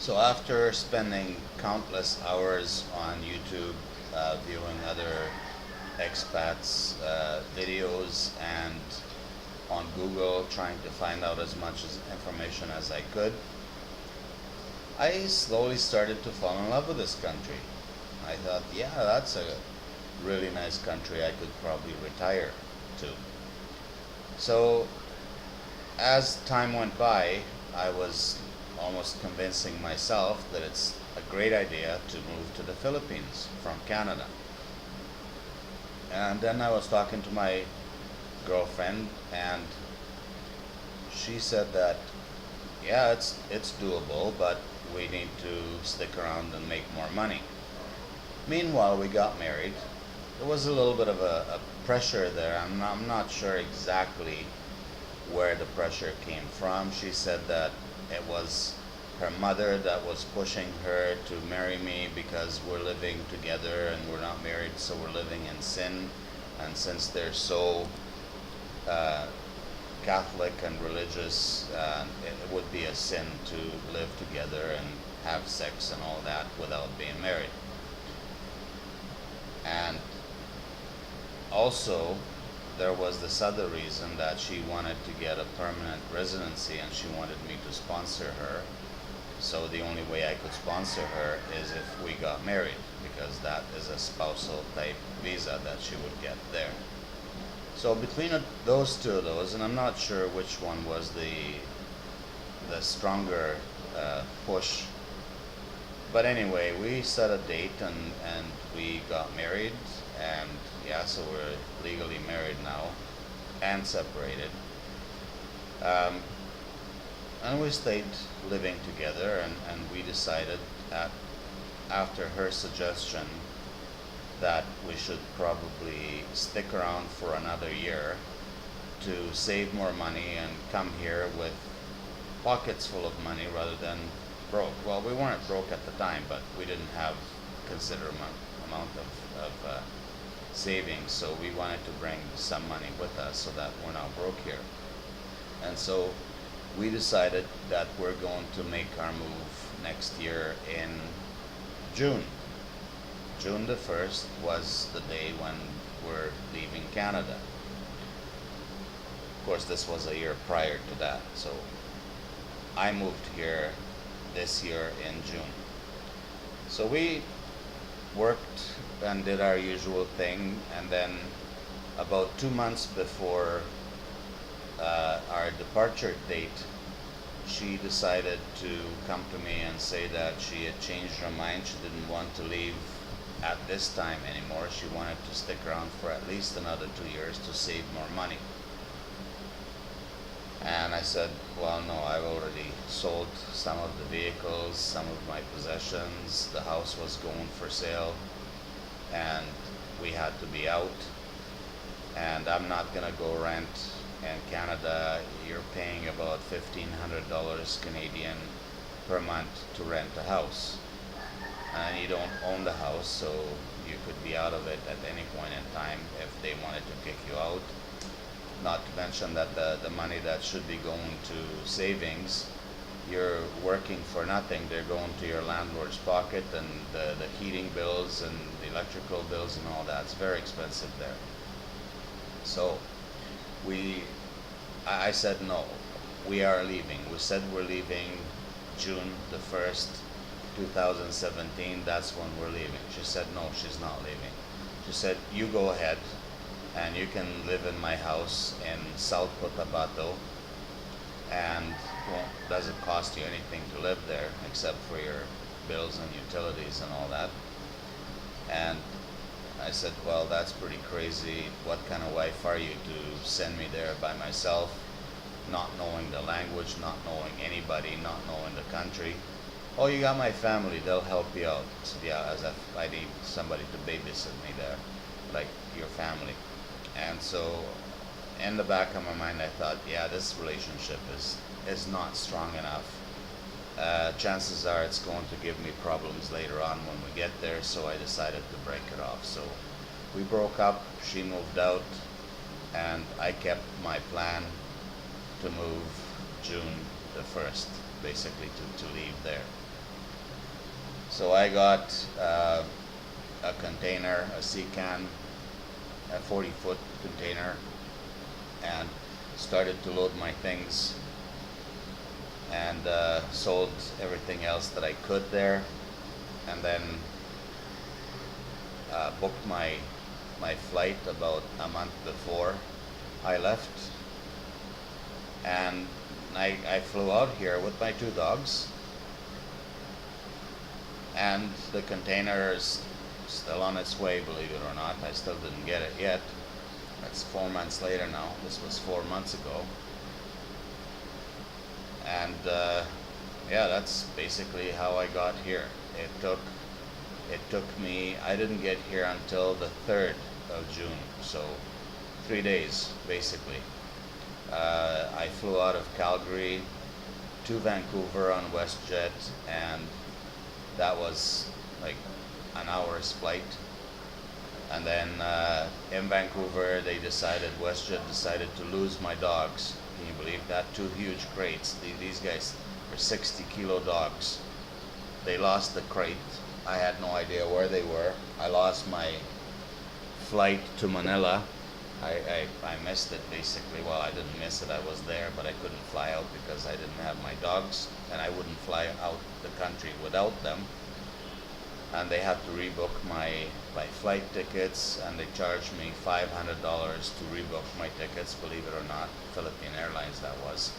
So after spending countless hours on YouTube, viewing other expats' videos, and on Google trying to find out as much information as I could, I slowly started to fall in love with this country. I thought, yeah, that's a really nice country I could probably retire to. So as time went by, I was almost convincing myself that it's a great idea to move to the Philippines from Canada. And then I was talking to my girlfriend, and she said that, yeah, it's doable, but we need to stick around and make more money. Meanwhile, we got married. There was a little bit of a pressure there. I'm not sure exactly where the pressure came from. She said that it was her mother that was pushing her to marry me because we're living together and we're not married, so we're living in sin. And since they're so uh, Catholic and religious, it would be a sin to live together and have sex and all that without being married. And also, there was this other reason that she wanted to get a permanent residency and she wanted me to sponsor her. So the only way I could sponsor her is if we got married, because that is a spousal type visa that she would get there. So between those two of those, and I'm not sure which one was the stronger push, but anyway, we set a date and we got married, and yeah, so we're legally married now and separated. Um, and we stayed living together, and we decided after her suggestion that we should probably stick around for another year to save more money and come here with pockets full of money rather than broke. Well, we weren't broke at the time, but we didn't have considerable amount of savings, so we wanted to bring some money with us so that we're not broke here. And so we decided that we're going to make our move next year in June. June the 1st was the day when we're leaving Canada. Of course, this was a year prior to that, so I moved here this year in June. So we worked and did our usual thing, and then about 2 months before our departure date, she decided to come to me and say that she had changed her mind. She didn't want to leave at this time anymore. She wanted to stick around for at least another 2 years to save more money. And I said, well, no, I've already sold some of the vehicles, some of my possessions. The house was going for sale, and we had to be out. And I'm not going to go rent in Canada. You're paying about $1,500 Canadian per month to rent a house. And you don't own the house, so you could be out of it at any point in time if they wanted to kick you out. Not to mention that the money that should be going to savings, you're working for nothing. They're going to your landlord's pocket, and the heating bills and the electrical bills and all that. It's very expensive there. So I said no, we are leaving. We said we're leaving June the 1st, 2017. That's when we're leaving. She said no, she's not leaving. She said, you go ahead and you can live in my house in South Cotabato, and well, doesn't cost you anything to live there except for your bills and utilities and all that. And I said, well, that's pretty crazy. What kind of wife are you to send me there by myself, not knowing the language, not knowing anybody, not knowing the country? Oh, you got my family, they'll help you out. I said, yeah, as if I need somebody to babysit me there, like your family. And so in the back of my mind, I thought, yeah, this relationship is not strong enough. Chances are it's going to give me problems later on when we get there, so I decided to break it off. So we broke up, she moved out, and I kept my plan to move June the 1st, basically to leave there. So I got a container, a sea can, a 40-foot container, and started to load my things, and sold everything else that I could there, and then booked my flight about a month before I left, and I flew out here with my two dogs, and the container is still on its way, believe it or not. I still didn't get it yet. That's 4 months later now. This was 4 months ago. And yeah, that's basically how I got here. It took me, I didn't get here until the 3rd of June, so 3 days basically. I flew out of Calgary to Vancouver on WestJet, and that was like an hour's flight. And then in Vancouver, WestJet decided to lose my dogs. Can you believe that? 2 huge crates. These guys are 60-kilo dogs. They lost the crate. I had no idea where they were. I lost my flight to Manila. I missed it basically. Well, I didn't miss it. I was there, but I couldn't fly out because I didn't have my dogs, and I wouldn't fly out the country without them. And they had to rebook my flight tickets, and they charged me $500 to rebook my tickets, believe it or not. Philippine Airlines, that was.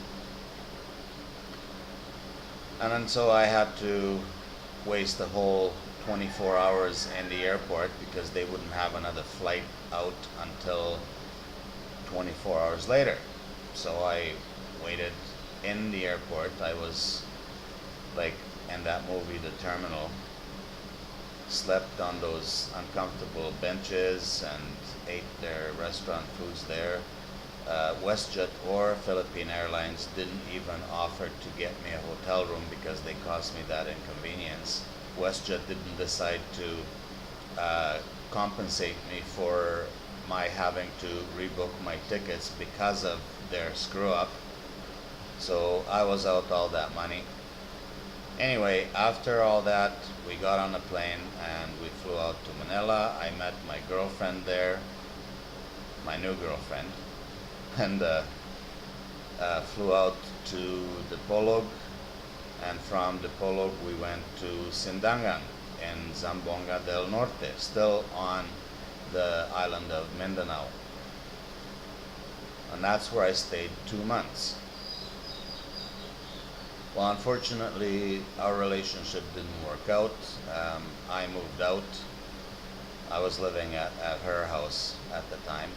And then so I had to waste the whole 24 hours in the airport because they wouldn't have another flight out until 24 hours later. So I waited in the airport. I was like in that movie, The Terminal. Slept on those uncomfortable benches and ate their restaurant foods there. WestJet or Philippine Airlines didn't even offer to get me a hotel room because they cost me that inconvenience. WestJet didn't decide to compensate me for my having to rebook my tickets because of their screw up. So I was out all that money. Anyway, after all that, we got on a plane and we flew out to Manila. I met my girlfriend there, my new girlfriend, and flew out to Dipolog, and from Dipolog we went to Sindangan in Zamboanga del Norte, still on the island of Mindanao. And that's where I stayed 2 months. Well, unfortunately, our relationship didn't work out. I moved out. I was living at her house at the time.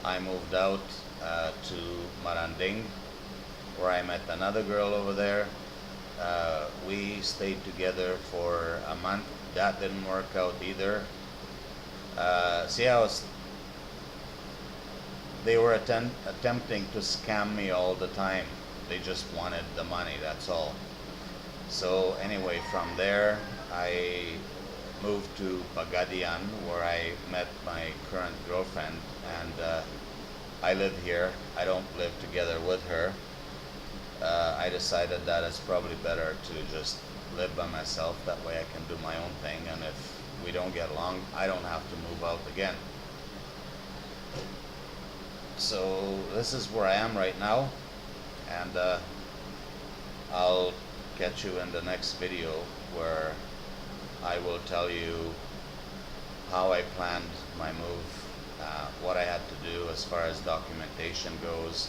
I moved out to Maranding, where I met another girl over there. We stayed together for a month. That didn't work out either. They were attempting to scam me all the time. They just wanted the money, that's all. So anyway, from there I moved to Pagadian, where I met my current girlfriend, and I live here. I don't live together with her. I decided that it's probably better to just live by myself. That way I can do my own thing, and if we don't get along, I don't have to move out again. So this is where I am right now, and I'll catch you in the next video where I will tell you how I planned my move, what I had to do as far as documentation goes,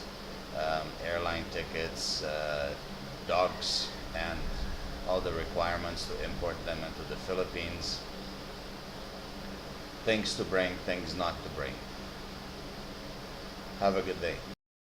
airline tickets, dogs, and all the requirements to import them into the Philippines, things to bring, things not to bring. Have a good day.